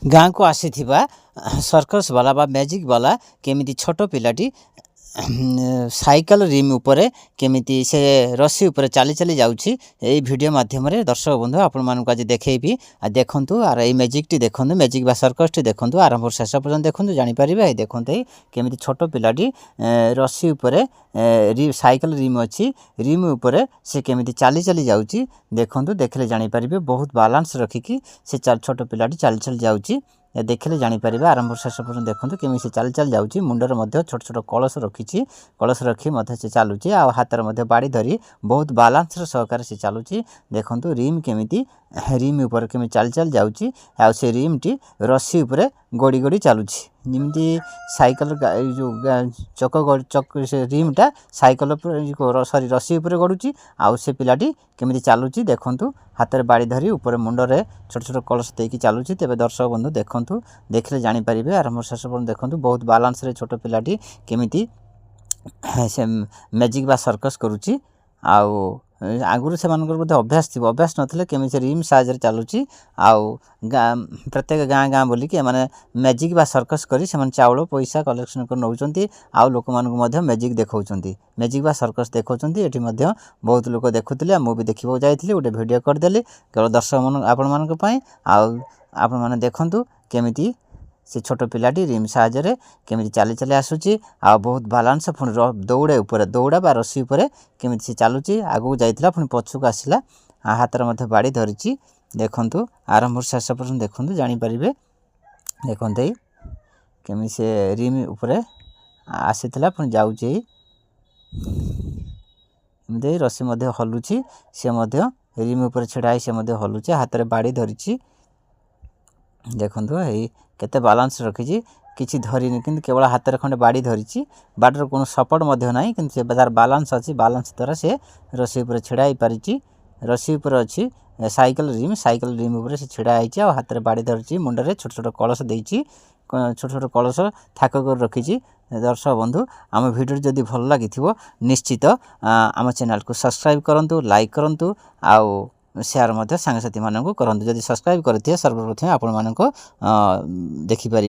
गाँ को आसीथिबा सर्कस वाला बा मैजिक वाला केमिति छोट पिलाटी साइकल रिम उपरे केमिति से रस्सी उपरे चाली चाली जाउछि एई वीडियो माध्यम रे दर्शक बंधु आपण मानक आज देखेबी आ देखंतु आर एई मैजिक टी देखंतु मैजिक बा सर्कस टी देखंतु आरंभ शेष पर्यंत देखंतु जानि परिबे एई देखंतु केमिति छोट पिलाटी रस्सी उपरे साइकल रिम अछि रिम उपरे से केमिति चाली चाली जाउछि देखंतु देखले जानि परिबे बहुत बैलेंस रखिकी से छोट पिलाटी चाली चाली जाउछि देखले जानि परिबे आरंभ शेष पर्यंत देखंतु केमि से चाली चाली जाउछि मुंडर मध्ये छोट छोट कलश रखिछि कलश रखी मध्ये से चालुछि आ हातर मध्ये बाड़ी धरी बहुत बैलेंस र सहकार से चालुछि देखंतु रिम केमिति रिम ऊपर केमि चाली चाली जाउछि आ से रिम टी रस्सी ऊपर गोडी गोडी चालुछि निमती साइकल जो चक से रिम टा साइकल ऊपर सॉरी रस्सी ऊपर गडुछि आ से पिलाटी केमिति चालुछि देखंतु हातर बाड़ी धरी ऊपर मुंडरे छोट छोट कलश देकी चालुछि तेबे दर्शक बंधु देखंतु देखले जानि परिबे आरंभ शेष पर्यंत देखंतु बहुत बैलेंस रे छोट पिलाटी केमिति से मैजिक बा सर्कस करूछि आउ आगुरु से मानकर मध्ये अभ्यास थी अभ्यास नथिले केमि से रिम साइज रे चालुछि आउ प्रत्येक गाँ गाँ बोली कि माने मैजिक बा सर्कस करी से चाउल पैसा कलेक्शन कर नउचंती आउ लोक मानक मध्ये मैजिक देखौचंती मैजिक बा सर्कस देखौचंती एठी मध्ये बहुत लोक देखुतिले मु भी देखिबो जायथिले ओटे वीडियो कर देली केवल दर्शक मन आपण मानक पई आउ आपण माने देखंतु केमिति से छोट पिलाटी रिम साहाଯ୍ୟରେ केमिति चाली चाली आसुची आ बहुत बैलेंस पुनी दौड़े ऊपर दौड़ा बा रस्सी ऊपर केमिति से चालुची आगु जाइतला पुनी पछुक आसिला आ हातर मध्ये बाड़ी धरिची देखंतु आरंभ शेष पर्यंत देखंतु जानि परिबे देखंतै केमि से रिम ऊपर आसीतला पुनी जाउची एमदे रस्सी मध्ये हलुची से मध्ये रिम ऊपर छेडाई से मध्ये हलुची हातर बाड़ी धरिची देखंतु एई केते बैलेंस रखिछि किछि धरिनि किंतु केवल हातर खंडे बाड़ी धरिछि बाडर कोनो सपोर्ट मध्ये नाही किंतु से बाजार बैलेंस अछि बैलेंस द्वारा से रस्सी ऊपर छेडाई परिछि रस्सी ऊपर अछि साइकल रिम ऊपर से छेडा आइछि आ हातर बाड़ी धरिछि मुंडरे छोट छोट कलश देइछि छोट छोट कलश थाक कर रखिछि दर्शक बंधु आम वीडियो जदि भल लागिथिबो निश्चित आम चैनल को सब्सक्राइब करंतु लाइक करंतु आउ शेयर मध्ये सांगसाथी मानकु करंतु जदि सब्सक्राइब करथिए सर्वप्रथम आपण मानको देखि पारि।